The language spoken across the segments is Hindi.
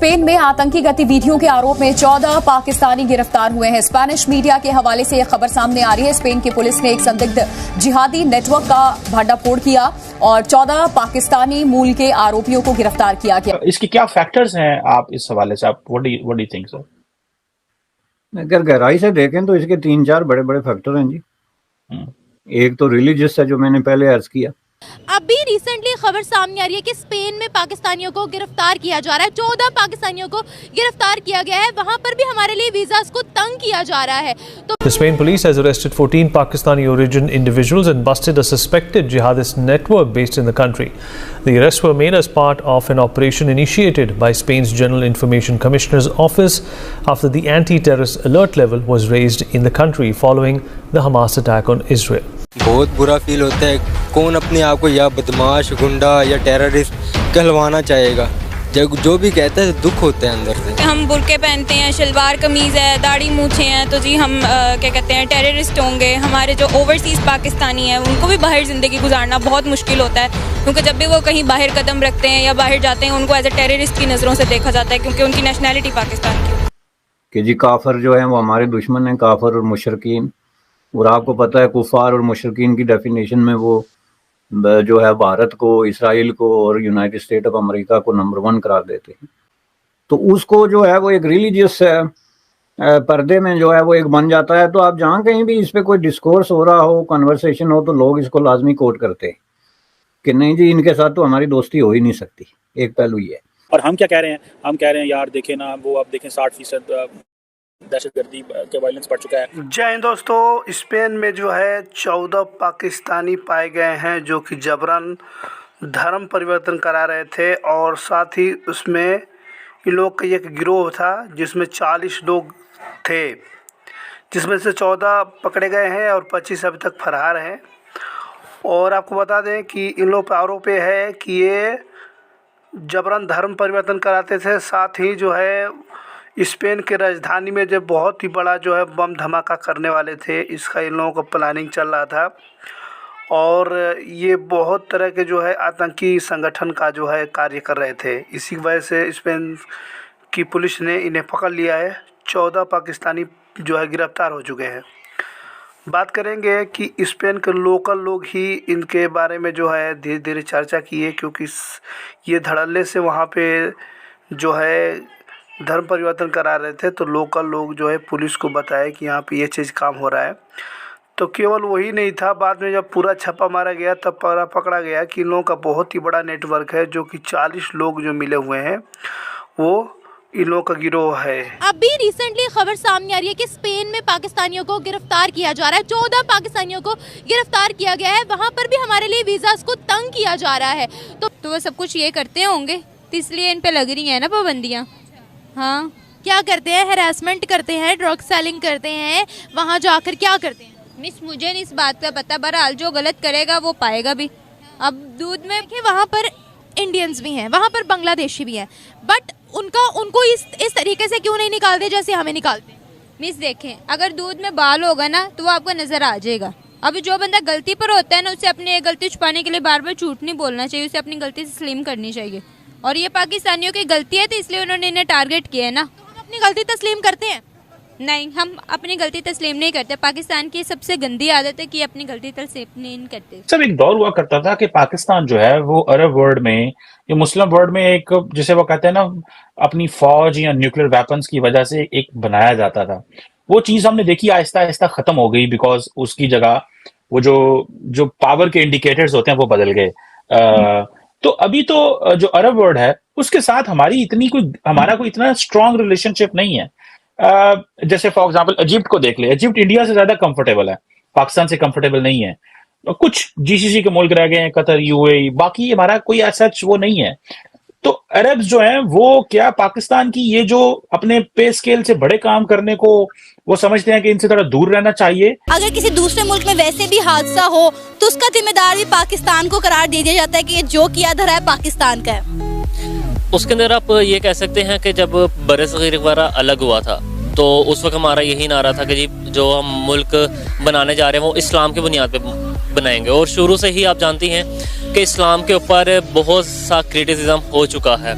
स्पेन में आतंकी गतिविधियों के आरोप में 14 पाकिस्तानी गिरफ्तार हुए हैं। स्पेनिश मीडिया के हवाले से यह खबर सामने आ रही है। स्पेन की पुलिस ने एक संदिग्ध जिहादी नेटवर्क का भंडाफोड़ किया और 14 पाकिस्तानी मूल के आरोपियों को गिरफ्तार किया गया। इसके क्या फैक्टर्स हैं आप इस हवाले से, आप what do you think sir? अगर गहराई से देखें तो इसके 3-4 बड़े बड़े फैक्टर हैं जी। एक तो रिलीजियस है, जो मैंने पहले अर्ज किया। अभी रिसेंटली खबर सामने आ रही है कि स्पेन में पाकिस्तानियों को गिरफ्तार किया जा रहा है। 14 पाकिस्तानियों को गिरफ्तार किया गया है। वहां पर भी हमारे लिए वीजास को तंग किया जा रहा है। तो The Spain police has arrested 14 Pakistani origin individuals and busted a suspected jihadist network based in the country. The arrests were made as part of an operation initiated by Spain's General Information Commissioner's office after the anti-terrorist alert level was raised in the country following the Hamas attack on Israel. बहुत बुरा फील होता है। कौन अपने आप को या बदमाश, गुंडा या टेररिस्ट कहलवाना चाहेगा? जो भी कहता है दुख होता है अंदर से। हम बुर्के पहनते हैं, शलवार कमीज़ है, दाढ़ी मूछे हैं, तो जी हम क्या कहते हैं टेररिस्ट होंगे। हमारे जो ओवरसीज़ पाकिस्तानी हैं उनको भी बाहर ज़िंदगी गुजारना बहुत मुश्किल होता है, क्योंकि जब भी वो कहीं बाहर कदम रखते हैं या बाहर जाते हैं उनको एज ए टेररिस्ट की नज़रों से देखा जाता है, क्योंकि उनकी नेशनैलिटी पाकिस्तान की कि जी काफिर जो है वो हमारे दुश्मन हैं, काफिर और मुशरकीन। और आपको पता है कुफार और मुशरकीन की डेफिनेशन में वो जो है भारत को, इसराइल को और यूनाइटेड स्टेट ऑफ अमेरिका को नंबर 1 करार देते हैं। तो उसको जो है वो एक रिलीजियस पर्दे में जो है वो एक बन जाता है। तो आप जहाँ कहीं भी इस पे कोई डिस्कोर्स हो रहा हो, कन्वर्सेशन हो, तो लोग इसको लाजमी कोट करते हैं कि नहीं जी इनके साथ तो हमारी दोस्ती हो ही नहीं सकती। एक पहलू ये है। और हम क्या कह रहे हैं? हम कह रहे हैं यार देखें ना, वो आप देखें 60% दहशतगर्दी के वायलेंस बढ़ चुका है। जय हिंद दोस्तों, स्पेन में जो है 14 पाकिस्तानी पाए गए हैं जो कि जबरन धर्म परिवर्तन करा रहे थे, और साथ ही उसमें इन लोग का एक गिरोह था जिसमें 40 लोग थे, जिसमें से 14 पकड़े गए हैं और 25 अभी तक फरार हैं। और आपको बता दें कि इन लोग पर आरोप है कि ये जबरन धर्म परिवर्तन कराते थे। साथ ही जो है स्पेन के राजधानी में जब बहुत ही बड़ा जो है बम धमाका करने वाले थे, इसका इन लोगों का प्लानिंग चल रहा था। और ये बहुत तरह के जो है आतंकी संगठन का जो है कार्य कर रहे थे। इसी वजह से स्पेन की पुलिस ने इन्हें पकड़ लिया है। 14 पाकिस्तानी जो है गिरफ्तार हो चुके हैं। बात करेंगे कि स्पेन के लोकल लोग ही इनके बारे में जो है धीरे धीरे चर्चा की है, क्योंकि ये धड़ल्ले से वहाँ पे जो है धर्म परिवर्तन करा रहे थे। तो लोकल लोग जो है पुलिस को बताया कि यहाँ पे ये चीज़ काम हो रहा है। तो केवल वही नहीं था, बाद में जब पूरा छापा मारा गया तब पकड़ा गया कि इन लोगों का बहुत ही बड़ा नेटवर्क है, जो कि 40 लोग जो मिले हुए हैं वो इन लोगों का गिरोह है। अभी रिसेंटली खबर सामने आ रही है कि स्पेन में पाकिस्तानियों को गिरफ्तार किया जा रहा है। 14 पाकिस्तानियों को गिरफ्तार किया गया है। वहाँ पर भी हमारे लिए वीजास को तंग किया जा रहा है। तो वो सब कुछ ये करते होंगे, तो इसलिए इन पे लग रही है ना पाबंदियाँ। हाँ, क्या करते हैं? हैरेसमेंट करते हैं, ड्रग सेलिंग करते हैं। वहाँ जाकर क्या करते हैं? मिस मुझे नहीं इस बात का पता, बहरहाल जो गलत करेगा वो पाएगा भी। अब दूध में वहाँ पर इंडियंस भी हैं, वहाँ पर बांग्लादेशी भी हैं, बट उनको इस तरीके से क्यों नहीं निकालते जैसे हमें निकालते? मिस देखें, अगर दूध में बाल होगा ना तो वो आपको नजर आ जाएगा। अभी जो बंदा गलती पर होता है ना, उसे अपनी गलती छुपाने के लिए बार बार झूठ नहीं बोलना चाहिए, उसे अपनी गलती से तस्लीम करनी चाहिए। और ये पाकिस्तानियों की गलती है तो इसलिए उन्होंने इन्हें टारगेट किया है ना। तो हम अपनी गलती तस्लीम करते हैं? नहीं, हम अपनी गलती तस्लीम नहीं करते। पाकिस्तान की सबसे गंदी आदत है कि अपनी गलती तस्लीम नहीं करते। सर एक दौर हुआ करता था कि पाकिस्तान जो है वो अरब वर्ल्ड में या मुस्लिम वर्ल्ड में एक, जिसे वो कहते हैं ना, अपनी फौज या न्यूक्लियर वेपन्स की वजह से एक बनाया जाता था। वो चीज हमने देखी आहिस्ता आहिस्ता खत्म हो गई, बिकॉज उसकी जगह वो जो पावर के इंडिकेटर्स होते हैं वो बदल गए। तो अभी तो जो अरब वर्ल्ड है उसके साथ हमारा कोई इतना स्ट्रॉन्ग रिलेशनशिप नहीं है। जैसे फॉर एग्जांपल इजिप्ट को देख ले, इजिप्ट इंडिया से ज्यादा कंफर्टेबल है, पाकिस्तान से कंफर्टेबल नहीं है। कुछ जीसीसी के मुल्क रह गए हैं, कतर, यूएई, बाकी हमारा कोई ऐसा वो नहीं है। तो अरब्स जो हैं वो क्या पाकिस्तान की ये जो अपने पे स्केल से बड़े काम करने को वो समझते हैं कि इनसे थोड़ा दूर रहना चाहिए। अगर किसी दूसरे मुल्क में वैसे भी हादसा हो तो उसका जिम्मेदार भी पाकिस्तान को करार दे दिया जाता है कि ये जो किया धरा है पाकिस्तान का है। उसके अंदर आप ये कह सकते हैं कि जब बरसगीर वगैरह अलग हुआ था तो उस वक्त हमारा यही नारा था कि जी जो हम मुल्क बनाने जा रहे हैं वो इस्लाम की बुनियाद पे बनाएंगे। और शुरू से ही आप जानती हैं कि इस्लाम के ऊपर बहुत सा क्रिटिसिज्म हो चुका है।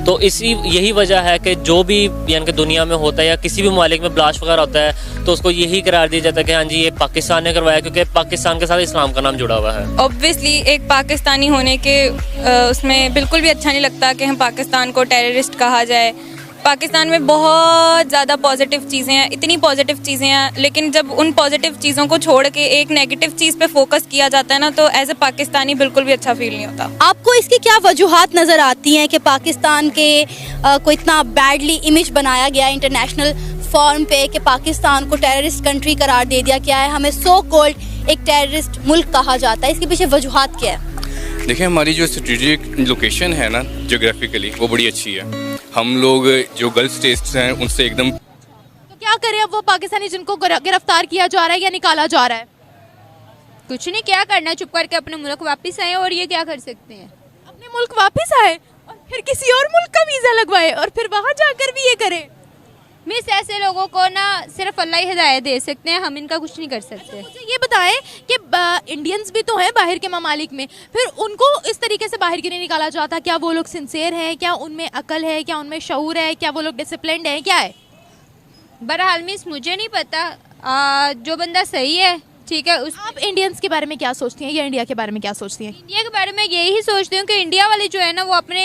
तो यही वजह है कि जो भी यानी कि दुनिया में होता है या किसी भी ममालिक में ब्लास्ट वगैरह होता है तो उसको यही करार दिया जाता है कि हाँ जी ये पाकिस्तान ने करवाया, क्योंकि पाकिस्तान के साथ इस्लाम का नाम जुड़ा हुआ है। ऑब्वियसली एक पाकिस्तानी होने के उसमें बिल्कुल भी अच्छा नहीं लगता कि हम पाकिस्तान को टेररिस्ट कहा जाए। पाकिस्तान में बहुत ज़्यादा पॉजिटिव चीज़ें हैं, इतनी पॉजिटिव चीज़ें हैं, लेकिन जब उन पॉजिटिव चीज़ों को छोड़ के एक नेगेटिव चीज़ पे फोकस किया जाता है ना, तो एज ए पाकिस्तानी बिल्कुल भी अच्छा फील नहीं होता। आपको इसकी क्या वजूहात नज़र आती हैं कि पाकिस्तान के को इतना बैडली इमेज बनाया गया इंटरनेशनल फॉर्म पे कि पाकिस्तान को टेररिस्ट कंट्री करार दे दिया गया है, हमें सो कॉल्ड एक टेररिस्ट मुल्क कहा जाता है, इसके पीछे वजूहात क्या है? देखिए, हमारी जो स्ट्रेटेजिक लोकेशन है ना जोग्राफिकली, वो बड़ी अच्छी है। हम लोग जो गल्फ स्टेट्स हैं उनसे एकदम। तो क्या करें अब वो पाकिस्तानी जिनको गिरफ्तार किया जा रहा है या निकाला जा रहा है? कुछ नहीं, क्या करना, चुप करके अपने मुल्क वापस आए, और ये क्या कर सकते हैं? अपने मुल्क वापस आए और फिर किसी और मुल्क का वीज़ा लगवाए और फिर वहाँ जाकर भी ये करें? मिस, ऐसे लोगों को ना सिर्फ अल्लाह ही हिदायत दे सकते हैं, हम इनका कुछ नहीं कर सकते। मुझे ये बताएं कि इंडियंस भी तो हैं बाहर के ममालिक में, फिर उनको इस तरीके से बाहर क्यों नहीं निकाला जाता? क्या वो लोग सिंसियर हैं? क्या उनमें अकल है? क्या उनमें शऊर है? क्या वो लोग डिसिप्लिन्ड हैं? क्या है? बहरहाल मिस, मुझे नहीं पता, जो बंदा सही है ठीक है। आप इंडियंस के बारे में क्या सोचती हैं या इंडिया के बारे में क्या सोचती हैं? इंडिया के बारे में यही सोचती हूँ कि इंडिया वाले जो है ना वो अपने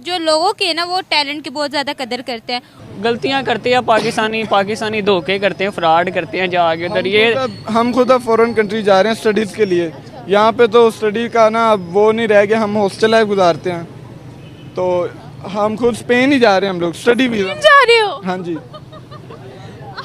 जो लोगों के ना वो टैलेंट की बहुत ज़्यादा कदर करते हैं। गलतियाँ करते हैं पाकिस्तानी धोखे करते हैं, फ्रॉड करते हैं जाके उधर। ये हम खुद अब फॉरेन कंट्री जा रहे हैं स्टडीज़ के लिए, यहाँ पे तो स्टडी का ना वो नहीं रह गया, हम हॉस्टल लाइफ गुजारते हैं, तो हम खुद स्पेन ही जा रहे हैं, हम लोग स्टडी वीज़ा। जा रहे हो? हाँ जी।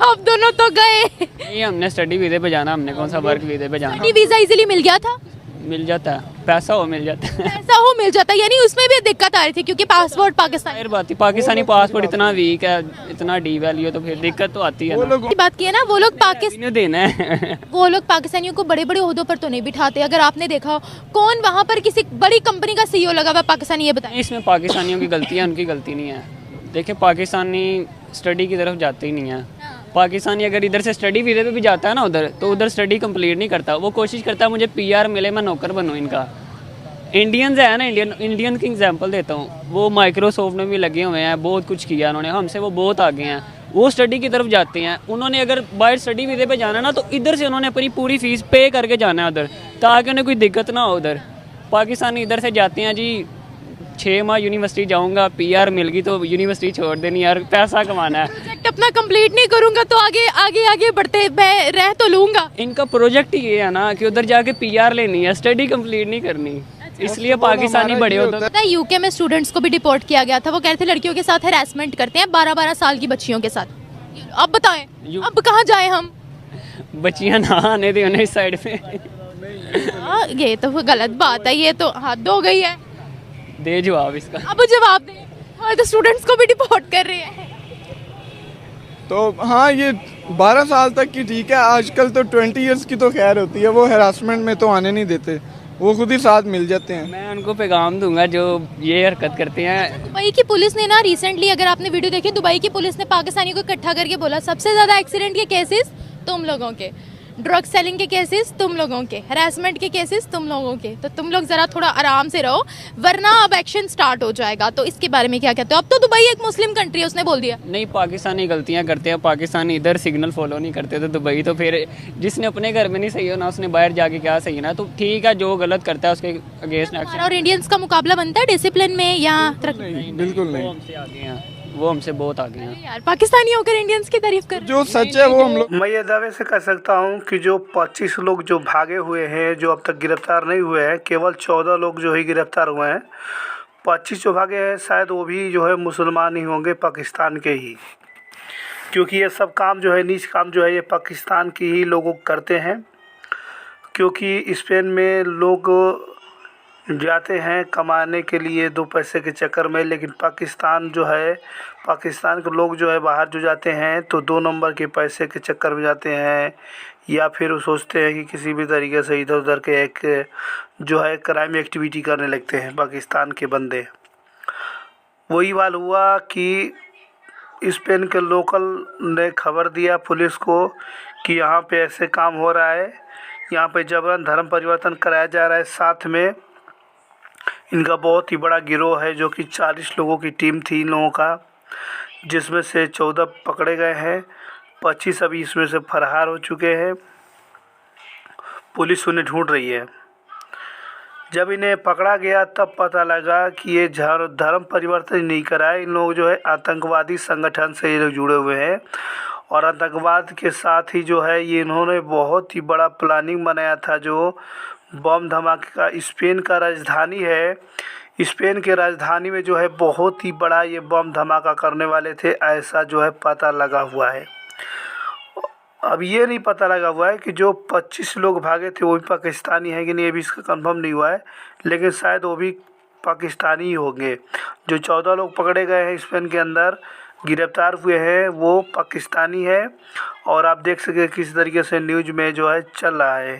आप दोनों तो गए। नहीं, हमने स्टडी वीज़े पे जाना, हमने कौन सा वर्क वीज़े पे जाना। स्टडी वीज़ा इजीली मिल गया था? मिल जाता है, पैसा हो मिल जाता है। पैसा हो मिल जाता है, यानी उसमें भी दिक्कत आ रही थी क्योंकि पासपोर्ट पाकिस्तानी पासपोर्ट इतना वीक है, इतना डी वैल्यू, तो फिर दिक्कत तो आती है। वो लोग बात की है ना, वो लोग देना है। वो लोग पाकिस्तानियों को बड़े बड़े ओहदों पर तो नहीं बिठाते। अगर आपने देखा हो, कौन वहाँ पर किसी बड़ी कंपनी का सीईओ लगा हुआ पाकिस्तानी, ये बताएं। इसमें पाकिस्तानियों की गलती है, उनकी गलती नहीं है। देखिए, पाकिस्तानी स्टडी की तरफ जाते ही नहीं है। पाकिस्तानी अगर इधर से स्टडी वीज़े पे भी जाता है ना उधर, तो उधर स्टडी कंप्लीट नहीं करता, वो कोशिश करता है मुझे पीआर मिले, मैं नौकर बनूँ इनका। इंडियंस है ना, इंडियन की एग्जांपल देता हूँ, वो माइक्रोसॉफ्ट में भी लगे हुए हैं, बहुत कुछ किया उन्होंने, हमसे वो बहुत आगे हैं। वो स्टडी की तरफ जाते हैं, उन्होंने अगर बाहर स्टडी वीज़े पे जाना ना, तो इधर से उन्होंने अपनी पूरी फीस पे करके जाना है उधर, ताकि उन्हें कोई दिक्कत ना हो उधर। पाकिस्तानी इधर से जाते हैं जी, 6 माह यूनिवर्सिटी जाऊंगा, पीआर मिल गई तो यूनिवर्सिटी छोड़ देनी, यार पैसा कमाना है। प्रोजेक्ट अपना कंप्लीट नहीं करूंगा तो आगे बढ़ते मैं रह तो लूंगा। इनका प्रोजेक्ट ही ये है ना कि उधर जाके पीआर लेनी है, स्टडी कंप्लीट नहीं करनी, इसलिए पाकिस्तानी बड़े होते हैं। यूके में स्टूडेंट्स को भी डिपोर्ट किया गया था, वो कहते थे लड़कियों के साथ हैरेसमेंट करते हैं, 12-12 साल की बच्चियों के साथ। अब बताएं, अब कहाँ जाए हम? बच्चियां ना आने दें उन्हें इस साइड पे। ये तो गलत बात है, ये तो हद हो गई है। दे जवाब इसका। अब जवाब दे, और तो स्टूडेंट्स को भी डिपोर्ट कर रहे हैं। तो हाँ, ये 12 साल तक की ठीक है, आजकल तो 20 इयर्स की तो खैर होती है, वो हरासमेंट में तो आने नहीं देते, वो खुद ही साथ मिल जाते हैं। मैं उनको पैगाम दूंगा जो ये हरकत करते हैं। दुबई की पुलिस ने ना रिसेंटली, अगर आपने वीडियो देखी, दुबई की पुलिस ने पाकिस्तानी को इकट्ठा करके बोला सबसे ज़्यादा एक्सीडेंट के केसेस तुम लोगों के, ड्रग सेलिंग के केसेस तुम लोगों के, हरासमेंट के केसेस तुम लोगों के, तो तुम लोग ज़रा थोड़ा आराम से रहो वरना अब एक्शन स्टार्ट हो जाएगा। तो इसके बारे में क्या कहते हो? अब तो दुबई एक मुस्लिम कंट्री है, उसने बोल दिया। नहीं, पाकिस्तानी गलतियां करते हैं, पाकिस्तानी इधर सिग्नल फॉलो नहीं करते, तो दुबई तो फिर जिसने अपने घर में नहीं सही होना उसने बाहर जाके क्या सही होना। तो ठीक है, जो गलत करता है उसके अगेंस्ट एक्शन। और इंडियंस का मुकाबला बनता है डिसिप्लिन में या बिल्कुल नहीं, हमसे आगे हैं, वो हमसे बहुत आगे हैं। यार, पाकिस्तानी होकर इंडियंस की तारीफ कर, जो सच है वो हम लोग। मैं ये दावे से कह सकता हूँ कि जो 25 लोग जो भागे हुए हैं, जो अब तक गिरफ्तार नहीं हुए हैं, केवल 14 लोग जो ही गिरफ्तार हुए हैं, 25 जो भागे हैं शायद वो भी जो है मुसलमान ही होंगे, पाकिस्तान के ही, क्योंकि ये सब काम जो है, नीच काम जो है, ये पाकिस्तान के ही लोग करते हैं। क्योंकि स्पेन में लोग जाते हैं कमाने के लिए 2 पैसे के चक्कर में, लेकिन पाकिस्तान जो है, पाकिस्तान के लोग जो है बाहर जो जाते हैं तो 2 नंबर के पैसे के चक्कर में जाते हैं, या फिर वो सोचते हैं कि किसी भी तरीके से इधर उधर के एक जो है क्राइम एक्टिविटी करने लगते हैं पाकिस्तान के बंदे। वही बात हुआ कि स्पेन के लोकल ने खबर दिया पुलिस को कि यहाँ पे ऐसे काम हो रहा है, यहाँ पे जबरन धर्म परिवर्तन कराया जा रहा है, साथ में इनका बहुत ही बड़ा गिरोह है, जो कि 40 लोगों की टीम थी इन लोगों का, जिसमें से 14 पकड़े गए हैं। 25 अभी इसमें से फरार हो चुके हैं। पुलिस उन्हें ढूंढ रही है। जब इन्हें पकड़ा गया तब पता लगा कि ये धर्म परिवर्तन नहीं करा है। इन लोग जो है आतंकवादी संगठन से ये लोग जुड़े हुए हैं, और आतंकवाद के साथ ही जो है ये इन्होंने बहुत ही बड़ा प्लानिंग बनाया था। जो बम धमाके का स्पेन का राजधानी है, स्पेन के राजधानी में जो है बहुत ही बड़ा ये बम धमाका करने वाले थे, ऐसा जो है पता लगा हुआ है। अब ये नहीं पता लगा हुआ है कि जो 25 लोग भागे थे वो भी पाकिस्तानी है कि नहीं, अभी इसका कंफर्म नहीं हुआ है, लेकिन शायद वो भी पाकिस्तानी ही होंगे। जो 14 लोग पकड़े गए हैं स्पेन के अंदर गिरफ्तार हुए हैं वो पाकिस्तानी है, और आप देख सके किस तरीके से न्यूज़ में जो है चल रहा है।